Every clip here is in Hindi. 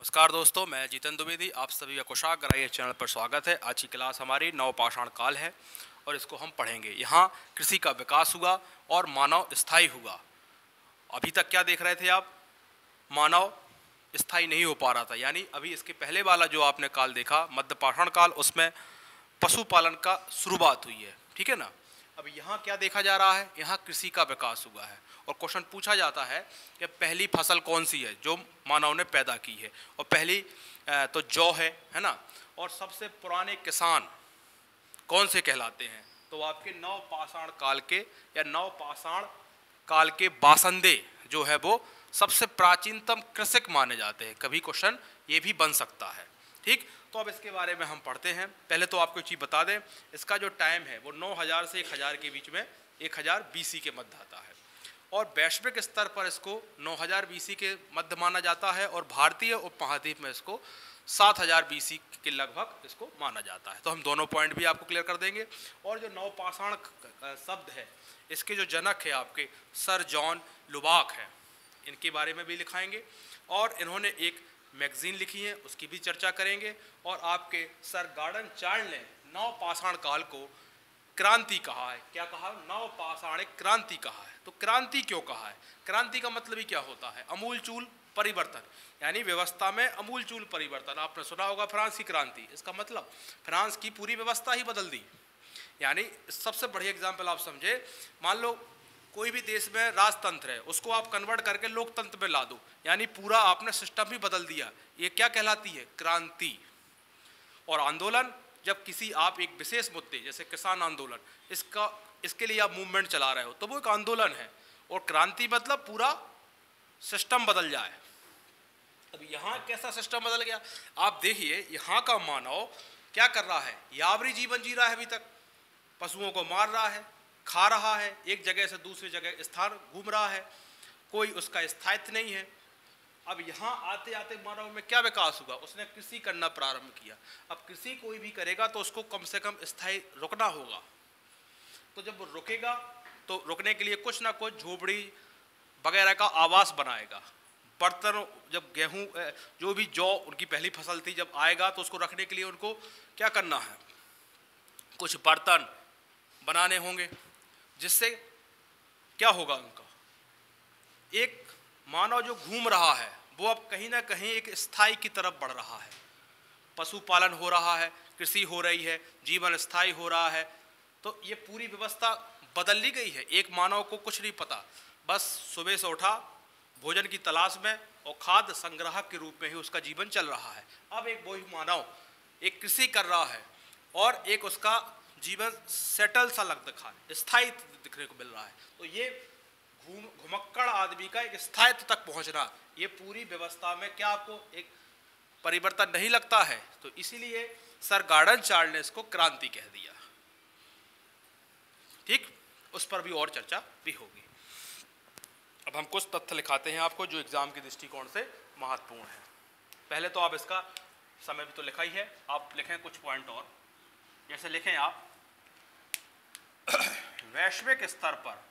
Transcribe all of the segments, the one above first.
नमस्कार दोस्तों, मैं जीतन द्विवेदी आप सभी का कुशाग्र ये चैनल पर स्वागत है। आज की क्लास हमारी नवपाषाण काल है और इसको हम पढ़ेंगे। यहाँ कृषि का विकास हुआ और मानव स्थायी हुआ। अभी तक क्या देख रहे थे आप? मानव स्थायी नहीं हो पा रहा था, यानी अभी इसके पहले वाला जो आपने काल देखा मध्यपाषाण काल, उसमें पशुपालन का शुरुआत हुई है, ठीक है ना। अब यहाँ क्या देखा जा रहा है? यहाँ कृषि का विकास हुआ है और क्वेश्चन पूछा जाता है कि पहली फसल कौन सी है जो मानव ने पैदा की है, और पहली तो जौ है ना। और सबसे पुराने किसान कौन से कहलाते हैं? तो आपके नवपाषाण काल के या नवपाषाण काल के बासंदे जो है वो सबसे प्राचीनतम कृषक माने जाते हैं। कभी क्वेश्चन ये भी बन सकता है, ठीक। तो अब इसके बारे में हम पढ़ते हैं। पहले तो आपको एक चीज़ बता दें, इसका जो टाइम है वो 9000 से 1000 के बीच में 1000 BC के मध्य आता है, और वैश्विक स्तर पर इसको 9000 BC के मध्य माना जाता है, और भारतीय उपमहाद्वीप में इसको 7000 BC के लगभग इसको माना जाता है। तो हम दोनों पॉइंट भी आपको क्लियर कर देंगे। और जो नवपाषाण शब्द है, इसके जो जनक है आपके सर जॉन लुबाक है, इनके बारे में भी लिखाएंगे। और इन्होंने एक मैगजीन लिखी है, उसकी भी चर्चा करेंगे। और आपके सर गार्डन चार्ल्स ने नवपाषाण काल को क्रांति कहा है। क्या कहा? नवपाषाणिक क्रांति कहा है। तो क्रांति क्यों कहा है? क्रांति का मतलब ही क्या होता है? अमूलचूल परिवर्तन, यानी व्यवस्था में अमूलचूल परिवर्तन। आपने सुना होगा फ्रांस की क्रांति, इसका मतलब फ्रांस की पूरी व्यवस्था ही बदल दी। यानी सबसे बढ़िया एग्जाम्पल आप समझे, मान लो कोई भी देश में राजतंत्र है, उसको आप कन्वर्ट करके लोकतंत्र में ला दो, यानी पूरा आपने सिस्टम ही बदल दिया। ये क्या कहलाती है? क्रांति। और आंदोलन, जब किसी आप एक विशेष मुद्दे जैसे किसान आंदोलन, इसके लिए आप मूवमेंट चला रहे हो तो वो एक आंदोलन है। और क्रांति मतलब पूरा सिस्टम बदल जाए। अब यहाँ कैसा सिस्टम बदल गया? आप देखिए, यहाँ का मानव क्या कर रहा है? यावरी जीवन जी रहा है। अभी तक पशुओं को मार रहा है, खा रहा है, एक जगह से दूसरी जगह स्थान घूम रहा है, कोई उसका स्थायित्व नहीं है। अब यहाँ आते आते मानव में क्या विकास हुआ? उसने कृषि करना प्रारंभ किया। अब कृषि कोई भी करेगा तो उसको कम से कम स्थायी रुकना होगा। तो जब वो रुकेगा तो रुकने के लिए कुछ ना कुछ झोपड़ी वगैरह का आवास बनाएगा। बर्तन, जब गेहूं जो भी जौ उनकी पहली फसल थी, जब आएगा तो उसको रखने के लिए उनको क्या करना है? कुछ बर्तन बनाने होंगे, जिससे क्या होगा? उनका एक मानव जो घूम रहा है वो अब कहीं ना कहीं एक स्थायी की तरफ बढ़ रहा है। पशुपालन हो रहा है, कृषि हो रही है, जीवन स्थायी हो रहा है। तो ये पूरी व्यवस्था बदल ली गई है। एक मानव को कुछ नहीं पता, बस सुबह से उठा, भोजन की तलाश में और खाद्य संग्राहक के रूप में ही उसका जीवन चल रहा है। अब एक वही मानव एक कृषि कर रहा है और एक उसका जीवन सेटल सा दिखा है, स्थायी दिखने को मिल रहा है। तो ये घुमक्कड़ आदमी का एक स्थायित्व तक पहुंचना, ये पूरी व्यवस्था में क्या आपको एक परिवर्तन नहीं लगता है? तो इसीलिए सर गार्डन चार्ल्स ने इसको क्रांति कह दिया, ठीक। उस पर भी और चर्चा भी होगी। अब हम कुछ तथ्य लिखाते हैं आपको जो एग्जाम के दृष्टिकोण से महत्वपूर्ण है। पहले तो आप इसका समय भी तो लिखा ही है, आप लिखें कुछ पॉइंट और। जैसे लिखें आप वैश्विक स्तर पर,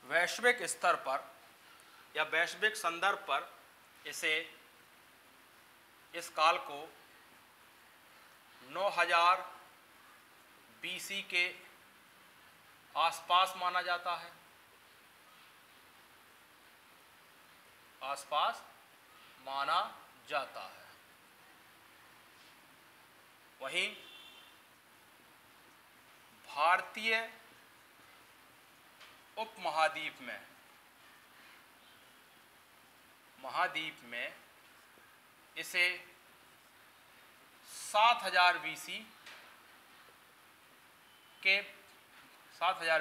वैश्विक स्तर पर या वैश्विक संदर्भ पर इस काल को 9000 BC के आसपास माना जाता है। आसपास माना जाता है। वहीं भारतीय उपमहाद्वीप में इसे 7000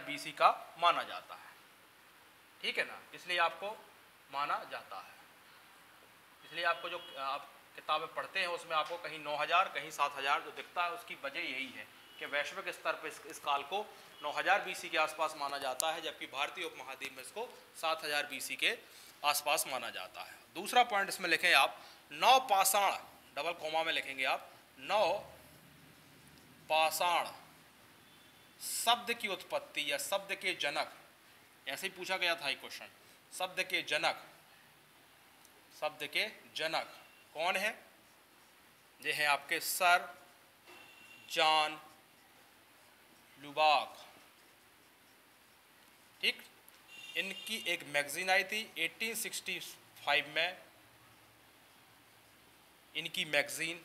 BC का माना जाता है, ठीक है ना। इसलिए आपको माना जाता है। इसलिए आपको जो आप किताबें पढ़ते हैं उसमें आपको कहीं 9000 कहीं 7000 जो दिखता है, उसकी वजह यही है कि वैश्विक स्तर पर इस काल को 9000 BC के आसपास माना जाता है, जबकि भारतीय उपमहाद्वीप में इसको 7000 BC के आसपास माना जाता है। दूसरा पॉइंट इसमें लिखें आप, नवपाषाण, डबल कोमा में लिखेंगे आप, नवपाषाण शब्द की उत्पत्ति या शब्द के जनक ऐसे ही पूछा गया था ये क्वेश्चन। शब्द के जनक, शब्द के जनक कौन है? ये है आपके सर जॉन लुबाक। ठीक, इनकी एक मैगजीन आई थी 1865 में, इनकी मैगजीन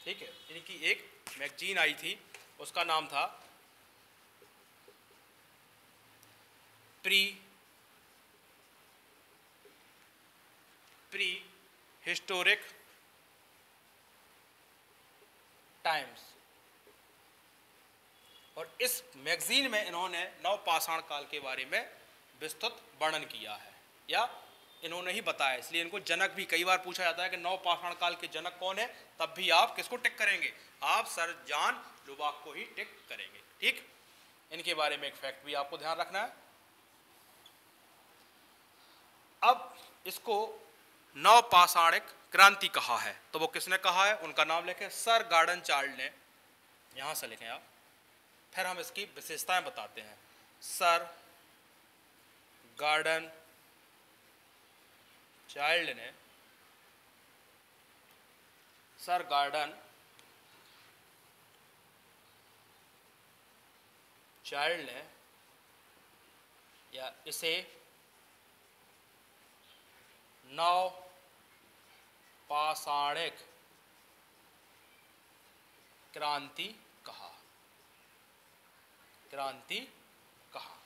ठीक है, इनकी एक मैगजीन आई थी, उसका नाम था प्री हिस्टोरिक टाइम्स। और इस मैगजीन में इन्होंने नवपाषाण काल के बारे में विस्तृत वर्णन किया है, या इन्होंने ही बताया, इसलिए इनको जनक भी कई बार पूछा जाता है कि नवपाषाण काल के जनक कौन है, तब भी आप किसको टिक करेंगे? आप सर जॉन लुबाक को ही टिक करेंगे। ठीक, इनके बारे में एक फैक्ट भी आपको ध्यान रखना है। अब इसको नवपाषाणिक क्रांति कहा है, तो वो किसने कहा है? उनका नाम लिखें, सर गॉर्डन चार्ल्ड ने। यहां से लिखें आप, फिर हम इसकी विशेषताएं बताते हैं। सर गॉर्डन चाइल्ड ने, सर गॉर्डन चाइल्ड ने, या इसे नवपाषाणिक क्रांति कहा। क्रांति कहा।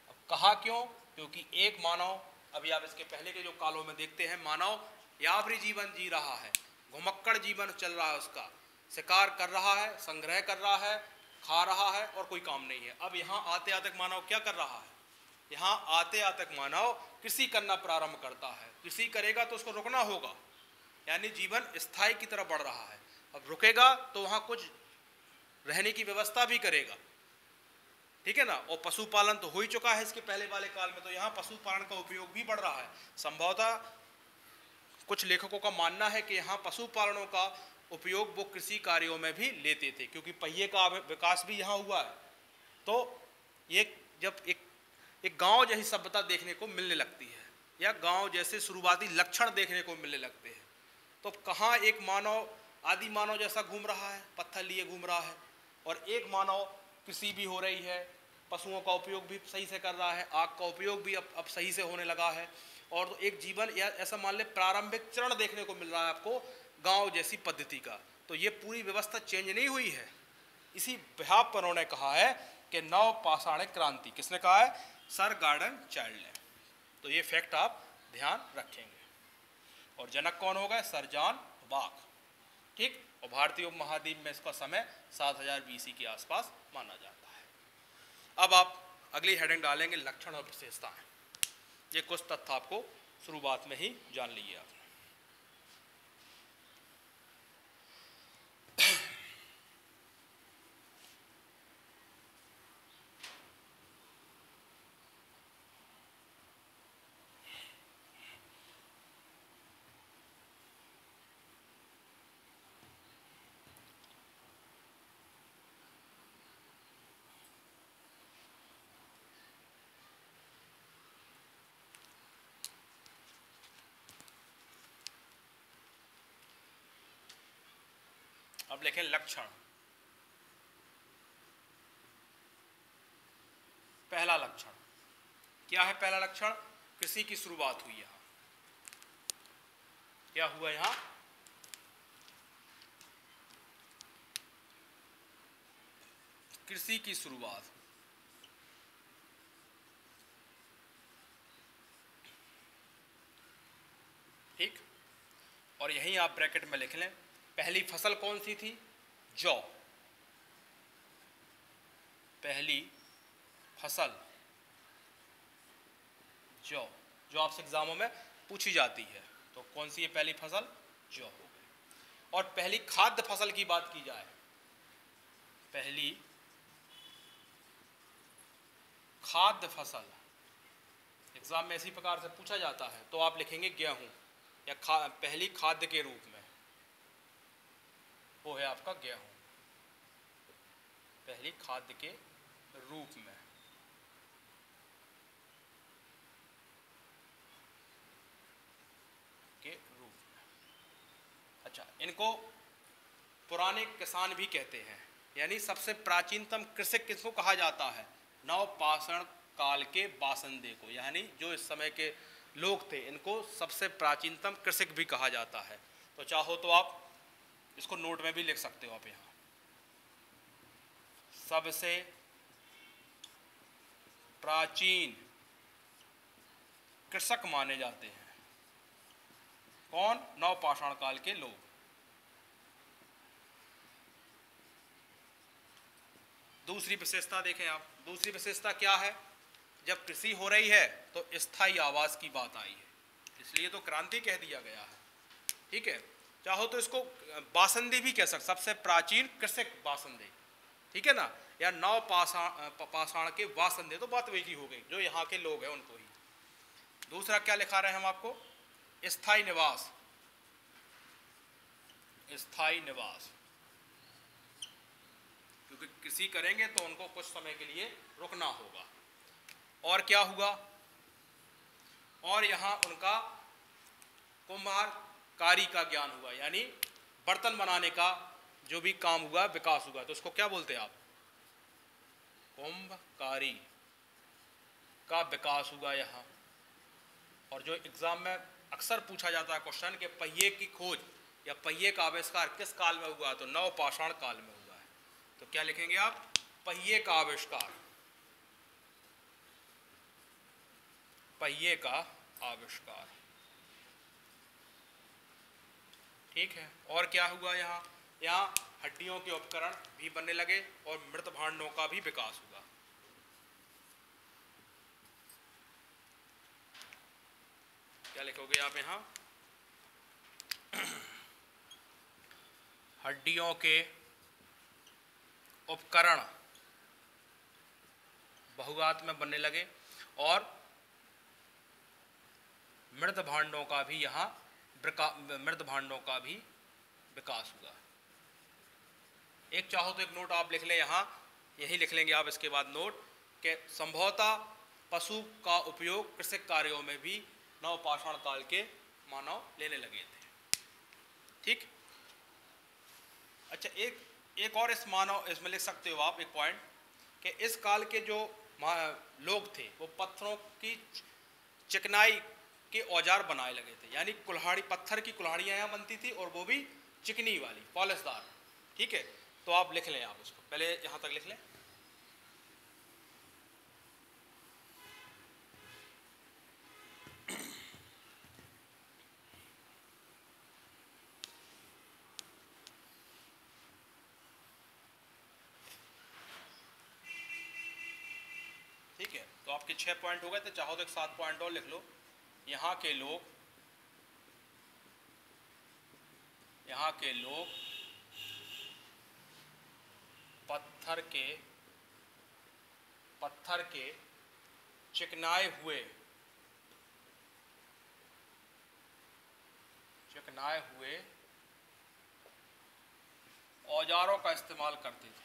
अब कहा क्यों? क्योंकि एक मानव, अभी आप इसके पहले के जो कालों में देखते हैं, मानव यावरी जीवन जी रहा है, घुमक्कड़ जीवन चल रहा है, उसका शिकार कर रहा है, संग्रह कर रहा है, खा रहा है, और कोई काम नहीं है। अब यहाँ आते आते मानव क्या कर रहा है? यहाँ आते आते मानव कृषि करना प्रारंभ करता है। कृषि करेगा तो उसको रुकना होगा, यानी जीवन स्थायी की तरफ बढ़ रहा है। अब रुकेगा तो वहाँ कुछ रहने की व्यवस्था भी करेगा, ठीक है ना। और पशुपालन तो हो ही चुका है इसके पहले वाले काल में, तो यहाँ पशुपालन का उपयोग भी बढ़ रहा है। संभवतः कुछ लेखकों का मानना है कि यहाँ पशुपालनों का उपयोग वो कृषि कार्यों में भी लेते थे, क्योंकि पहिए का विकास भी यहाँ हुआ है। तो ये जब एक गांव जैसी सभ्यता देखने को मिलने लगती है, या गांव जैसे शुरुआती लक्षण देखने को मिलने लगते हैं, तो कहाँ एक मानव आदि मानव जैसा घूम रहा है, पत्थर लिए घूम रहा है, और एक मानव कृषि भी हो रही है, पशुओं का उपयोग भी सही से कर रहा है, आग का उपयोग भी अब सही से होने लगा है, और तो एक जीवन या ऐसा मान ले प्रारंभिक चरण देखने को मिल रहा है आपको गांव जैसी पद्धति का। तो ये पूरी व्यवस्था चेंज नहीं हुई है। इसी बिहाफ पर उन्होंने कहा है कि नवपाषाणिक क्रांति, किसने कहा है? सर गॉर्डन चाइल्ड ने। तो ये फैक्ट आप ध्यान रखेंगे। और जनक कौन होगा? Sir John लुबाक। ठीक, और भारतीय उपमहाद्वीप में इसका समय 7000 BC के आसपास माना जाता है। अब आप अगली हेडिंग डालेंगे, लक्षण और विशेषताएं। ये कुछ तथ्य आपको शुरुआत में ही जान लीजिए आप। अब लिखें लक्षण। पहला लक्षण क्या है? पहला लक्षण, कृषि की शुरुआत हुई। यहां क्या हुआ? यहां कृषि की शुरुआत। ठीक, और यहीं आप ब्रैकेट में लिख लें, पहली फसल कौन सी थी? जौ। पहली फसल जौ, जो आपसे एग्जामों में पूछी जाती है। तो कौन सी है पहली फसल? जौ हो गई। और पहली खाद्य फसल की बात की जाए, पहली खाद्य फसल एग्जाम में इसी प्रकार से पूछा जाता है, तो आप लिखेंगे गेहूं, या पहली खाद्य के रूप में। है आपका गेहूं, पहली खाद्य के रूप में। अच्छा, इनको पुराने किसान भी कहते हैं, यानी सबसे प्राचीनतम कृषक किसको कहा जाता है? नवपाषाण काल के बासिंदे को, यानी जो इस समय के लोग थे इनको सबसे प्राचीनतम कृषक भी कहा जाता है। तो चाहो तो आप इसको नोट में भी लिख सकते हो आप यहाँ, सबसे प्राचीन कृषक माने जाते हैं कौन? नवपाषाण काल के लोग। दूसरी विशेषता देखें आप, दूसरी विशेषता क्या है? जब कृषि हो रही है तो स्थायी आवास की बात आई है, इसलिए तो क्रांति कह दिया गया है। ठीक है, चाहो तो इसको बासंदी भी कह सकते, सबसे प्राचीन कृषक बासंदे, ठीक है ना, या नवपाषाण के बासंदे, तो बात वही हो गई, जो यहाँ के लोग हैं उनको ही। दूसरा क्या लिखा रहे हैं हम आपको? स्थायी निवास, स्थायी निवास, क्योंकि कृषि करेंगे तो उनको कुछ समय के लिए रुकना होगा। और क्या हुआ? और यहाँ उनका कुम्हारकारी का ज्ञान हुआ, यानी बर्तन बनाने का जो भी काम हुआ, विकास हुआ। तो उसको क्या बोलते हैं आप? कुम्भकारी का विकास हुआ यहाँ। और जो एग्जाम में अक्सर पूछा जाता है क्वेश्चन कि पहिए की खोज या पहिए का आविष्कार किस काल में हुआ? तो नवपाषाण काल में हुआ है। तो क्या लिखेंगे आप? पहिए का आविष्कार, पहिए का आविष्कार। ठीक है, और क्या हुआ यहाँ? यहाँ हड्डियों के उपकरण भी बनने लगे और मृत भांडों का भी विकास हुआ। क्या लिखोगे आप यहाँ? हड्डियों के उपकरण बहुघात में बनने लगे और मृत भांडों का भी यहाँ मृत भांडों का भी विकास हुआ। एक चाहो तो एक नोट आप लिख लें यहाँ, यही लिख लेंगे आप इसके बाद नोट कि संभवतः पशु का उपयोग कृषि कार्यों में भी नवपाषाण काल के मानव लेने लगे थे। ठीक। अच्छा, एक और इस मानव इसमें लिख सकते हो आप एक पॉइंट कि इस काल के जो लोग थे वो पत्थरों की चिकनाई के औजार बनाए लगे थे, यानी कुल्हाड़ी, पत्थर की कुल्हाड़ियाँ यहाँ बनती थी और वो भी चिकनी वाली, पॉलिशदार। ठीक है, तो आप लिख लें, आप उसको पहले यहाँ तक लिख लें। ठीक है, तो आपके 6 पॉइंट हो गए, तो चाहो तो एक 7 पॉइंट और लिख लो। यहाँ के लोग पत्थर के चिकनाए हुए औजारों का इस्तेमाल करते थे।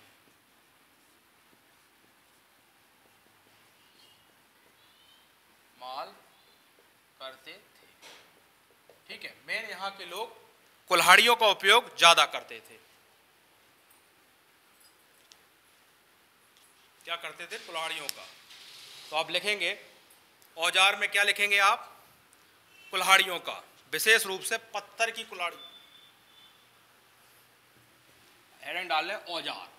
ठीक है, मेन यहाँ के लोग कुल्हाड़ियों का उपयोग ज्यादा करते थे। क्या करते थे? कुल्हाड़ियों का। तो आप लिखेंगे औजार में क्या लिखेंगे आप? कुल्हाड़ियों का, विशेष रूप से पत्थर की कुल्हाड़ी। हेडिंग डाल लें औजार।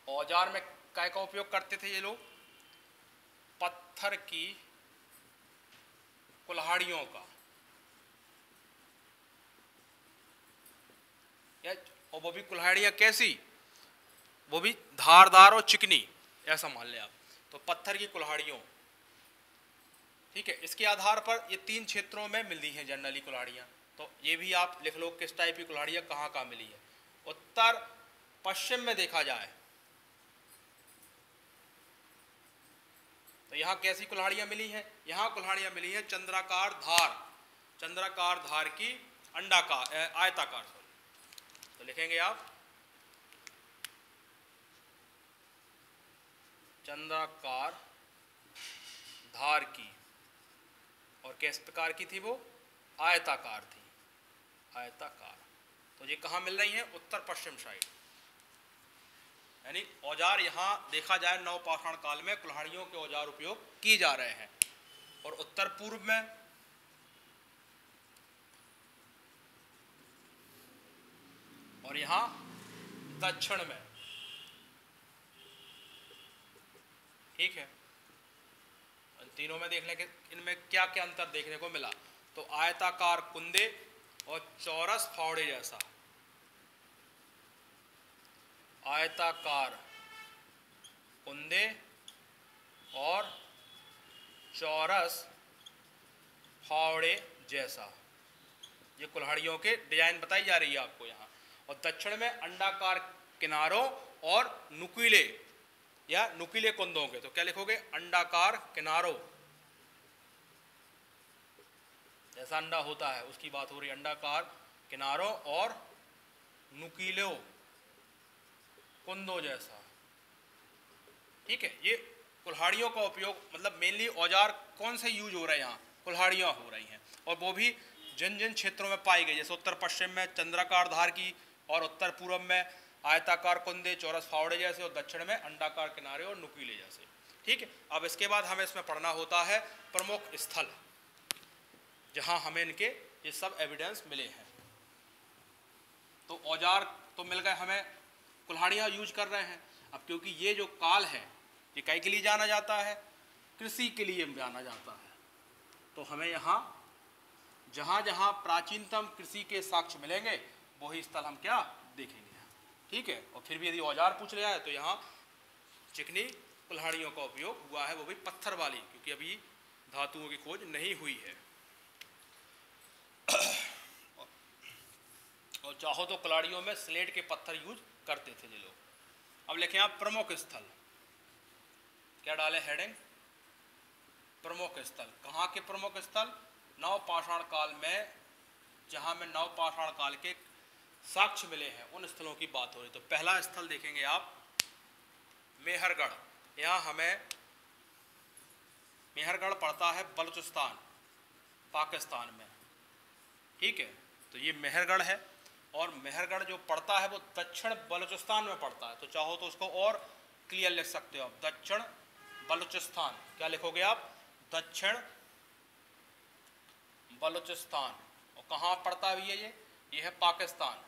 औजार में काय का उपयोग करते थे ये लोग? पत्थर की कुल्हाड़ियों का, और वो भी कुल्हाड़ियाँ कैसी? वो भी धारदार और चिकनी, ऐसा मान लें आप। तो पत्थर की कुल्हाड़ियों। ठीक है, इसके आधार पर ये 3 क्षेत्रों में मिलती हैं जनरली कुल्हाड़ियाँ। तो ये भी आप लिख लो किस टाइप की कुल्हाड़ियाँ कहाँ कहाँ मिली है। उत्तर पश्चिम में देखा जाए तो यहाँ कैसी कुल्हाड़ियाँ मिली हैं? यहाँ कुल्हाड़ियाँ मिली हैं चंद्राकार धार की अंडाकार आयताकार, तो लिखेंगे आप चंद्राकार धार की, और किस प्रकार की थी वो? आयताकार थी, आयताकार। तो ये कहाँ मिल रही हैं? उत्तर पश्चिम साइड। यानी औजार यहाँ देखा जाए नवपाषाण काल में कुल्हाड़ियों के औजार उपयोग किए जा रहे हैं, और उत्तर पूर्व में और यहाँ दक्षिण में। ठीक है, तीनों में देख लें कि इनमें क्या क्या अंतर देखने को मिला। तो आयताकार कुंदे और चौरस फावड़े जैसा, आयताकार कुंदे और चौरस फावड़े जैसा, ये कुल्हाड़ियों के डिजाइन बताई जा रही है आपको यहाँ। और दक्षिण में अंडाकार किनारों और नुकीले या नुकीले कुंदों के, तो क्या लिखोगे? अंडाकार किनारों, जैसा अंडा होता है उसकी बात हो रही है, अंडाकार किनारों और नुकीले कुंदों जैसा। ठीक है, ये कुल्हाड़ियों का उपयोग मतलब मेनली औजार कौन से यूज हो रहे हैं? यहाँ कुल्हाड़ियाँ हो रही हैं, और वो भी जिन जिन क्षेत्रों में पाई गई, जैसे उत्तर पश्चिम में चंद्राकार धार की, और उत्तर पूर्व में आयताकार कुंदे चौरस फावड़े जैसे, और दक्षिण में अंडाकार किनारे और नुकीले जैसे। ठीक है, अब इसके बाद हमें इसमें पढ़ना होता है प्रमुख स्थल, जहां हमें इनके ये सब एविडेंस मिले हैं। तो औजार तो मिल गए हमें, कुल्हाड़ियाँ यूज कर रहे हैं। अब क्योंकि ये जो काल है ये कई के लिए जाना जाता है? कृषि के लिए जाना जाता है। तो हमें यहाँ जहाँ जहाँ प्राचीनतम कृषि के साक्ष्य मिलेंगे वही स्थल हम क्या देखेंगे। ठीक है, और फिर भी यदि औजार पूछ लिया है तो यहाँ चिकनी कुल्हाड़ियों का उपयोग हुआ है, वो भी पत्थर वाली, क्योंकि अभी धातुओं की खोज नहीं हुई है। और चाहो तो कुल्हाड़ियों में स्लेट के पत्थर यूज करते थे ये लोग। अब लिखें आप प्रमुख स्थल, क्या डाले हेडिंग? प्रमुख स्थल। कहाँ के प्रमुख स्थल? नवपाषाण काल में, जहाँ में नवपाषाण काल के साक्ष्य मिले हैं उन स्थलों की बात हो रही। तो पहला स्थल देखेंगे आप मेहरगढ़। यहाँ हमें मेहरगढ़ पड़ता है बलूचिस्तान पाकिस्तान में। ठीक है, तो ये मेहरगढ़ है, और मेहरगढ़ जो पड़ता है वो दक्षिण बलूचिस्तान में पड़ता है। तो चाहो तो उसको और क्लियर लिख सकते हो आप, दक्षिण बलूचिस्तान। क्या लिखोगे आप? दक्षिण बलूचिस्तान। और कहाँ पड़ता है ये है पाकिस्तान।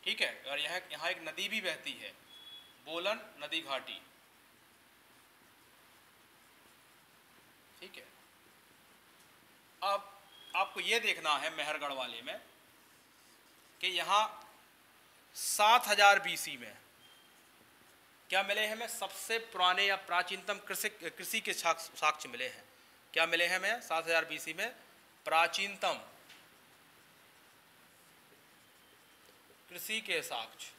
ठीक है, और यहाँ एक नदी भी बहती है, बोलन नदी घाटी। ठीक है, अब आपको ये देखना है मेहरगढ़ वाले में कि यहाँ 7000 BC में क्या मिले हैं? हमें सबसे पुराने या प्राचीनतम कृषि के साक्ष्य मिले हैं। क्या मिले हैं हमें? 7000 BC में प्राचीनतम कृषि के साक्ष्य,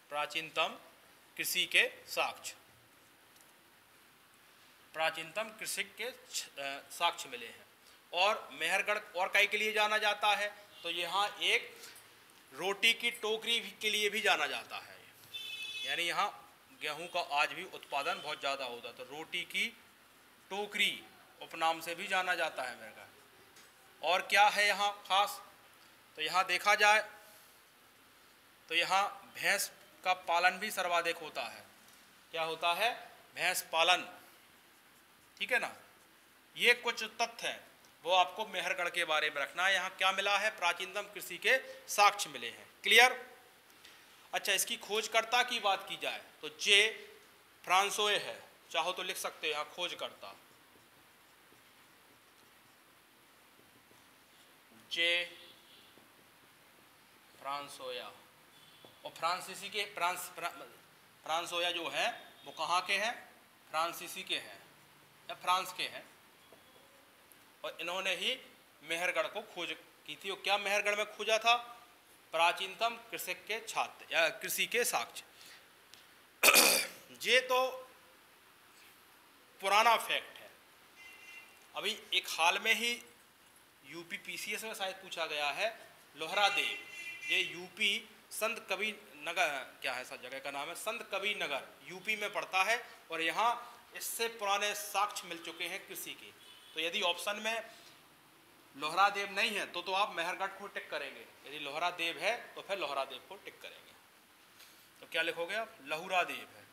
प्राचीनतम कृषि के साक्ष्य, प्राचीनतम कृषि के साक्ष्य मिले हैं। और मेहरगढ़ और कई के लिए जाना जाता है? तो यहाँ एक रोटी की टोकरी के लिए भी जाना जाता है, यानी यहाँ गेहूं का आज भी उत्पादन बहुत ज़्यादा होता है, तो रोटी की टोकरी उपनाम से भी जाना जाता है मेहरगढ़। और क्या है यहाँ खास? तो यहाँ देखा जाए तो यहाँ भैंस का पालन भी सर्वाधिक होता है। क्या होता है? भैंस पालन। ठीक है ना, ये कुछ तथ्य हैं वो आपको मेहरगढ़ के बारे में रखना है। यहाँ क्या मिला है? प्राचीनतम कृषि के साक्ष्य मिले हैं। क्लियर? अच्छा, इसकी खोजकर्ता की बात की जाए तो जे फ्रांसोए है, चाहो तो लिख सकते हैं यहाँ खोजकर्ता जे फ्रांसोया। और फ्रांसीसी के फ्रांसोया जो है वो कहाँ के हैं? फ्रांसीसी के हैं या फ्रांस के हैं, और इन्होंने ही मेहरगढ़ को खोज की थी। और क्या मेहरगढ़ में खोजा था? प्राचीनतम कृषि के छात्र या कृषि के साक्ष्य। ये तो पुराना फैक्ट है। अभी एक हाल में ही यूपी पीसीएस में शायद पूछा गया है, लोहरादेव, ये यूपी संत कबीर नगर, क्या है सब जगह का नाम है, संत कबीर नगर यूपी में पड़ता है, और यहाँ इससे पुराने साक्ष्य मिल चुके हैं कृषि के। तो यदि ऑप्शन में लोहरादेव नहीं है तो आप मेहरगढ़ को टिक करेंगे, यदि लोहरादेव है तो फिर लोहरादेव को टिक करेंगे। तो क्या लिखोगे आप? लहुरादेव है,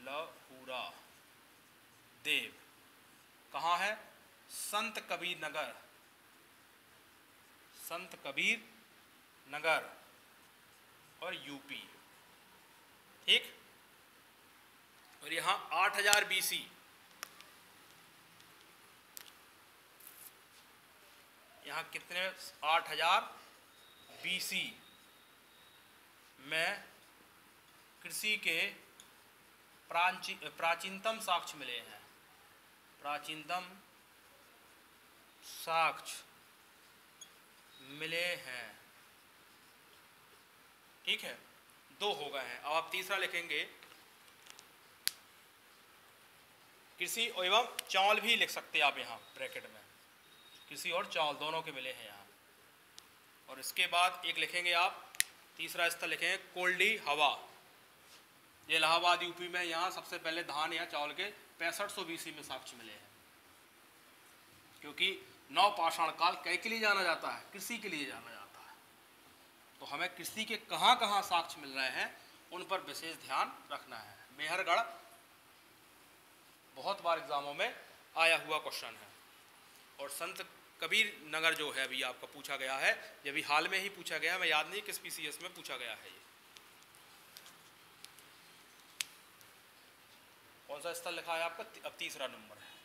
लहुरा देव कहाँ है? संत कबीर नगर, संत कबीर नगर और यूपी, ठीक। और यहां 8000 BC, यहां कितने? 8000 BC में कृषि के प्राचीनतम साक्ष्य मिले हैं, प्राचीनतम साक्ष्य मिले हैं, ठीक है। 2 हो गए हैं। अब आप तीसरा लिखेंगे, कृषि एवं चावल भी लिख सकते हैं आप यहाँ ब्रैकेट में, कृषि और चावल दोनों के मिले हैं यहाँ। और इसके बाद एक लिखेंगे आप, तीसरा स्थल लिखेंगे कोल्डी हवा, ये इलाहाबाद यूपी में, यहाँ सबसे पहले धान या चावल के 6500 BC में साक्ष्य मिले हैं। क्योंकि नवपाषाण काल के लिए जाना जाता है? कृषि के लिए जाना जाता है। तो हमें कृषि के कहाँ कहाँ साक्ष्य मिल रहे हैं उन पर विशेष ध्यान रखना है। मेहरगढ़ बहुत बार एग्जामों में आया हुआ क्वेश्चन है। और संत कबीर नगर जो है अभी आपका पूछा गया है, ये भी हाल में ही पूछा गया है, मैं याद नहीं किस पीसीएस में पूछा गया है। ये कौन सा स्थल लिखा है आपका? अब तीसरा नंबर है।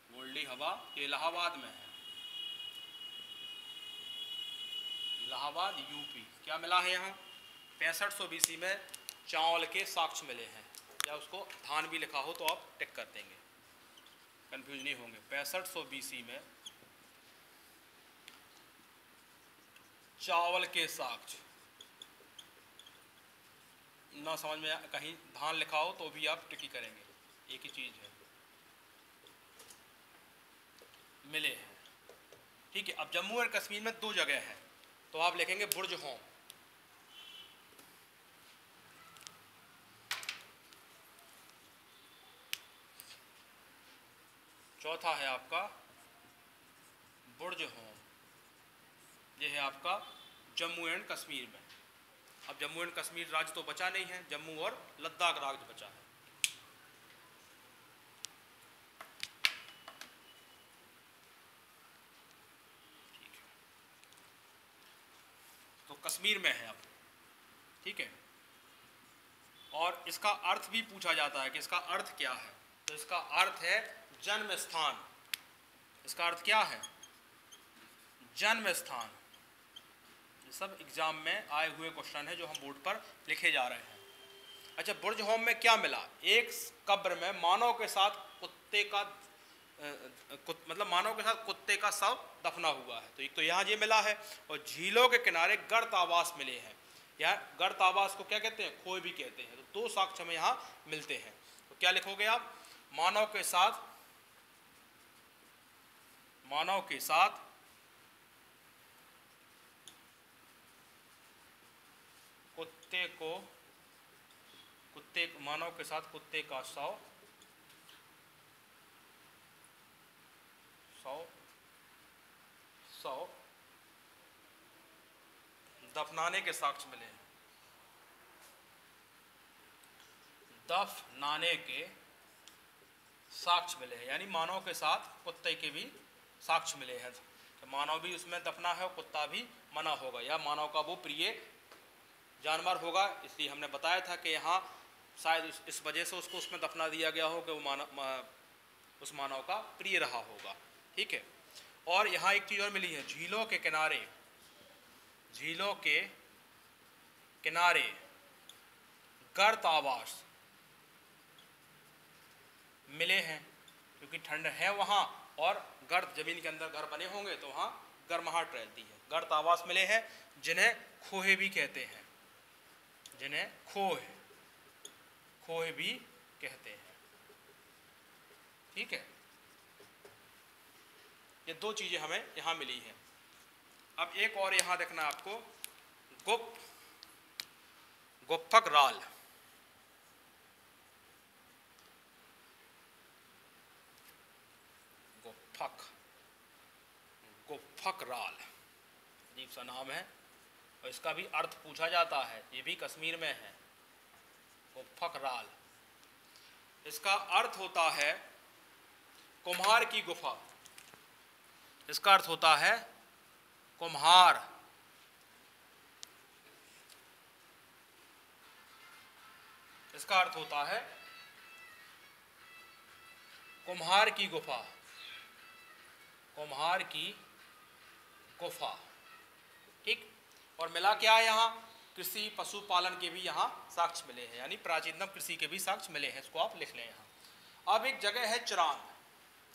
गोल्डी हवा, ये इलाहाबाद में है, इलाहाबाद यूपी। क्या मिला है यहाँ? 6500 BC में चावल के साक्ष्य मिले हैं, या उसको धान भी लिखा हो तो आप टिक कर देंगे, कंफ्यूज नहीं होंगे। 6500 BC में चावल के साक्ष्य, ना समझ में कहीं धान लिखा हो तो भी आप टिक ही करेंगे, एक ही चीज है, मिले हैं, ठीक है। अब जम्मू और कश्मीर में 2 जगह है, तो आप लिखेंगे बुर्ज होम, चौथा है आपका बुर्ज होम, ये है आपका जम्मू एंड कश्मीर में। अब जम्मू एंड कश्मीर राज्य तो बचा नहीं है, जम्मू और लद्दाख राज्य बचा है। ठीक है, तो कश्मीर में है अब, ठीक है। और इसका अर्थ भी पूछा जाता है कि इसका अर्थ क्या है, तो इसका अर्थ है जन्म स्थान। इसका अर्थ क्या है? जन्म स्थान। ये सब एग्जाम में आए हुए क्वेश्चन है जो हम बोर्ड पर लिखे जा रहे हैं। अच्छा, बुर्ज होम में क्या मिला? एक कब्र में मानव के साथ कुत्ते का मतलब मानव के साथ कुत्ते का शव दफना हुआ है, तो एक तो यहाँ ये मिला है। और झीलों के किनारे गर्त आवास मिले हैं। यहाँ गर्त आवास को क्या कहते हैं? खोए भी कहते हैं। तो 2 साक्ष्य हमें यहाँ मिलते हैं। तो क्या लिखोगे आप? मानव के साथ मानव के साथ कुत्ते का शव दफनाने के साक्ष्य मिले हैं। दफनाने के साक्ष्य मिले हैं, यानी मानव के साथ कुत्ते के भी साक्ष्य मिले हैं। तो मानव भी उसमें दफना है और कुत्ता भी मना होगा, या मानव का वो प्रिय जानवर होगा। इसलिए हमने बताया था कि यहाँ शायद इस वजह से उसको उसमें दफना दिया गया हो कि वो उस मानव का प्रिय रहा होगा, ठीक है। और यहाँ एक चीज़ और मिली है, झीलों के किनारे गर्त आवास मिले हैं, क्योंकि ठंड है वहाँ और गर्त जमीन के अंदर घर बने होंगे तो वहाँ गर्माहट रहती है। गर्त आवास मिले हैं जिन्हें खोहे भी कहते हैं, जिन्हें खोहे भी कहते हैं। ठीक है, ये दो चीजें हमें यहां मिली हैं। अब एक और यहां देखना आपको, गुप्फक राल। गुप्फक राल अजीब सा नाम है और इसका भी अर्थ पूछा जाता है, ये भी कश्मीर में है। गुप्फक राल, इसका अर्थ होता है कुम्हार की गुफा। इसका अर्थ होता है कुम्हार, इसका अर्थ होता है कुम्हार की गुफा, कुम्हार की गुफा। ठीक, और मिला क्या है यहाँ, कृषि पशुपालन के भी यहाँ साक्ष्य मिले हैं, यानी प्राचीनतम कृषि के भी साक्ष्य मिले हैं, इसको आप लिख लें यहाँ। अब एक जगह है चिरांद,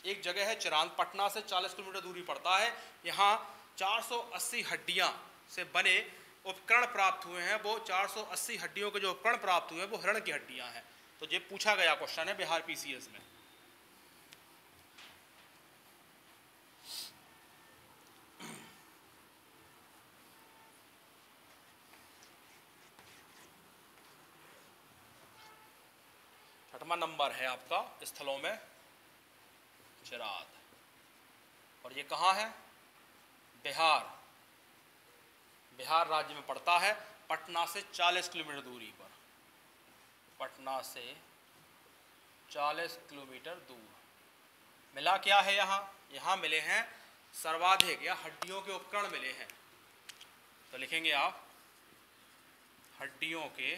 एक जगह है चिरांद, पटना से 40 किलोमीटर दूरी पड़ता है। यहाँ 480 हड्डियाँ से बने उपकरण प्राप्त हुए हैं। वो 480 हड्डियों के जो उपकरण प्राप्त हुए हैं वो हिरण की हड्डियाँ हैं। तो ये पूछा गया क्वेश्चन है बिहार पीसीएस में। छठवां नंबर है आपका स्थलों में चिरांद, और ये कहाँ है, बिहार, बिहार राज्य में पड़ता है, पटना से 40 किलोमीटर दूरी पर, पटना से 40 किलोमीटर दूर। मिला क्या है यहाँ, यहाँ मिले हैं सर्वाधिक या हड्डियों के उपकरण मिले हैं। तो लिखेंगे आप हड्डियों के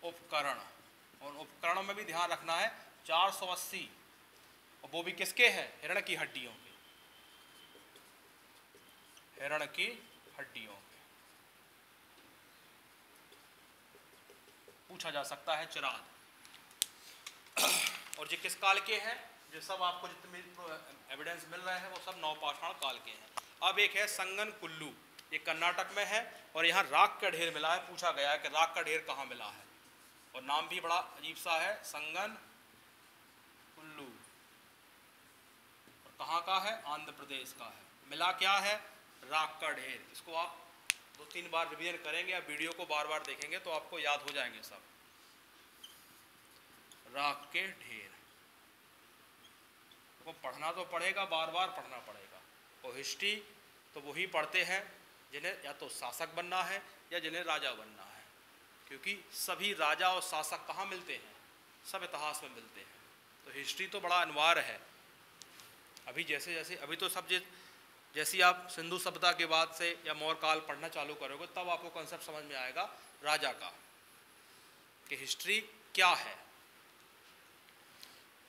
उपकरण, और उपकरणों में भी ध्यान रखना है 480, और वो भी किसके हैं, हिरण की हड्डियों के, हिरण की हड्डियों के। पूछा जा सकता है चिरांद। और ये किस काल के हैं, जो सब आपको जितने एविडेंस मिल रहे हैं वो सब नवपाषाण काल के हैं। अब एक है संगन कुल्लू, ये कर्नाटक में है, और यहाँ राख का ढेर मिला है। पूछा गया है कि राख का ढेर कहाँ मिला है, और नाम भी बड़ा अजीब सा है, संगन कुल्लू, और कहाँ का है, आंध्र प्रदेश का है। मिला क्या है, राख का ढेर। इसको आप 2-3 बार रिवीजन करेंगे या वीडियो को बार बार देखेंगे तो आपको याद हो जाएंगे सब। राख के ढेर को पढ़ना तो पड़ेगा, बार बार पढ़ना पड़ेगा। और हिस्ट्री तो वही पढ़ते हैं जिन्हें या तो शासक बनना है या जिन्हें राजा बनना है, क्योंकि सभी राजा और शासक कहाँ मिलते हैं, सब इतिहास में मिलते हैं। तो हिस्ट्री तो बड़ा अनिवार्य है। अभी जैसे जैसे अभी तो सब जैसी आप सिंधु सभ्यता के बाद से या मौर्य काल पढ़ना चालू करोगे तब आपको कॉन्सेप्ट समझ में आएगा राजा का, कि हिस्ट्री क्या है।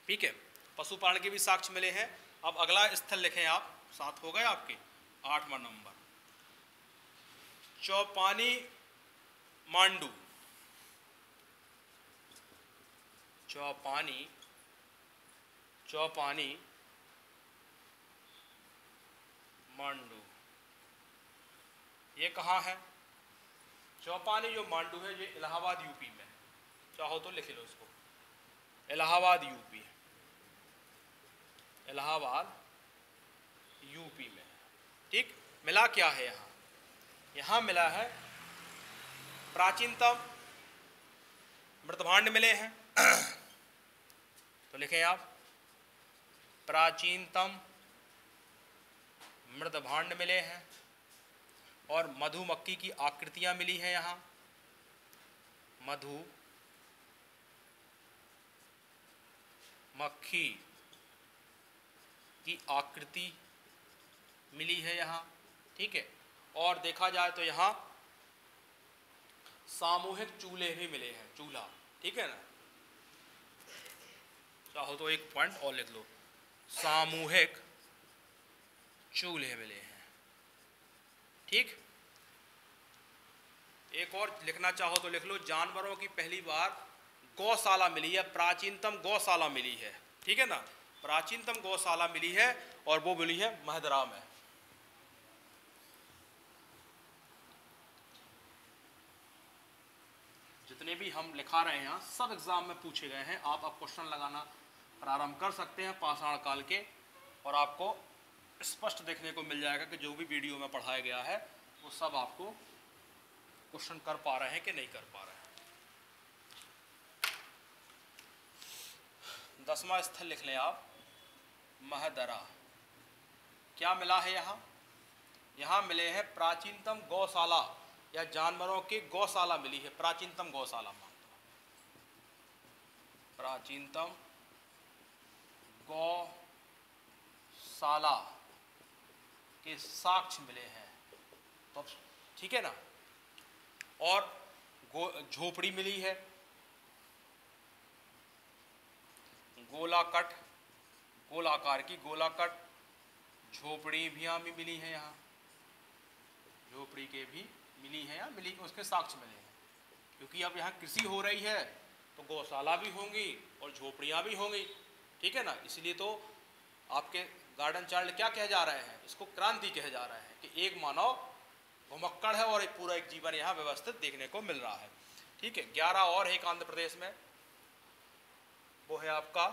ठीक है, पशुपालन के भी साक्ष्य मिले हैं। अब अगला स्थल लिखें आप, 7 हो गए आपके। 8वां नंबर चौपानी मांडू, चौपानी मांडू, ये कहाँ है, चौपानी जो मांडू है ये इलाहाबाद यूपी में, चाहो तो लिख लो इसको, इलाहाबाद यूपी, इलाहाबाद यूपी में। ठीक, मिला क्या है यहाँ, यहाँ मिला है प्राचीनतम मृतभांड मिले हैं। तो लिखें आप प्राचीनतम मृतभांड मिले हैं, और मधुमक्खी की आकृतियां मिली हैं। यहाँ मधुमक्खी की आकृति मिली है यहाँ। ठीक है, और देखा जाए तो यहाँ सामूहिक चूल्हे भी मिले हैं, चूल्हा। ठीक है ना, चाहो तो एक पॉइंट और लिख लो, सामूहिक चूल्हे मिले हैं। ठीक, एक और लिखना चाहो तो लिख लो, जानवरों की पहली बार गौशाला मिली है, प्राचीनतम गौशाला मिली है। ठीक है ना, प्राचीनतम गौशाला मिली है, और वो मिली है महदरा में। जितने भी हम लिखा रहे हैं यहाँ सब एग्जाम में पूछे गए हैं। आप अब क्वेश्चन लगाना प्रारंभ कर सकते हैं पाषाण काल के, और आपको स्पष्ट देखने को मिल जाएगा कि जो भी वीडियो में पढ़ाया गया है वो सब आपको क्वेश्चन कर पा रहे हैं कि नहीं कर पा रहे हैं। 10वां स्थल लिख लें आप, महदरा। क्या मिला है यहाँ? यहाँ मिले हैं प्राचीनतम गौशाला या जानवरों की गौशाला मिली है। प्राचीनतम गौशाला मान लो, प्राचीनतम गौशाला के साक्ष्य मिले हैं, तो ठीक है ना। और झोपड़ी मिली है, गोलाकट, गोलाकार की गोलाकट झोपड़ी भी यहाँ भी मिली है। यहाँ झोपड़ी के भी मिली है, यहाँ मिली, उसके साक्ष्य मिले हैं। क्योंकि अब यहाँ कृषि हो रही है तो गौशाला भी होंगी और झोपड़ियाँ भी होंगी, ठीक है ना। इसलिए तो आपके गार्डन चार्ट क्या कहे जा रहे हैं, इसको क्रांति कहे जा रहे हैं कि एक मानव घुमक्कड़ है और एक पूरा एक जीवन यहाँ व्यवस्थित देखने को मिल रहा है, ठीक है। 11 और एक आंध्र प्रदेश में, वो है आपका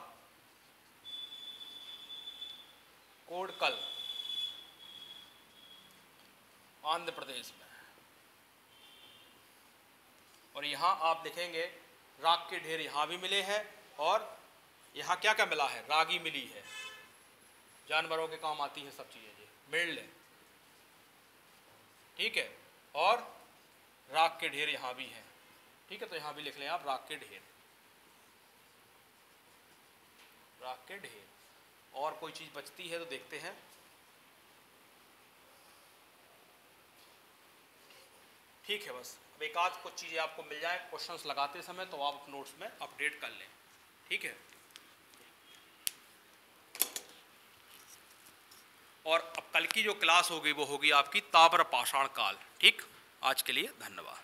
कोडकल, आंध्र प्रदेश में। और यहाँ आप देखेंगे राख के ढेर यहाँ भी मिले हैं, और यहाँ क्या क्या मिला है, रागी मिली है, जानवरों के काम आती है सब चीजें, ये मिल, ठीक है। और राख के ढेर यहाँ भी हैं, ठीक है। तो यहाँ भी लिख लें आप राख के ढेर, राख के ढेर। और कोई चीज बचती है तो देखते हैं। ठीक है, बस अब एक आध कुछ चीजें आपको मिल जाए क्वेश्चंस लगाते समय, तो आप नोट्स में अपडेट कर लें, ठीक है। और अब कल की जो क्लास होगी वो होगी आपकी ताम्र पाषाण काल, ठीक। आज के लिए धन्यवाद।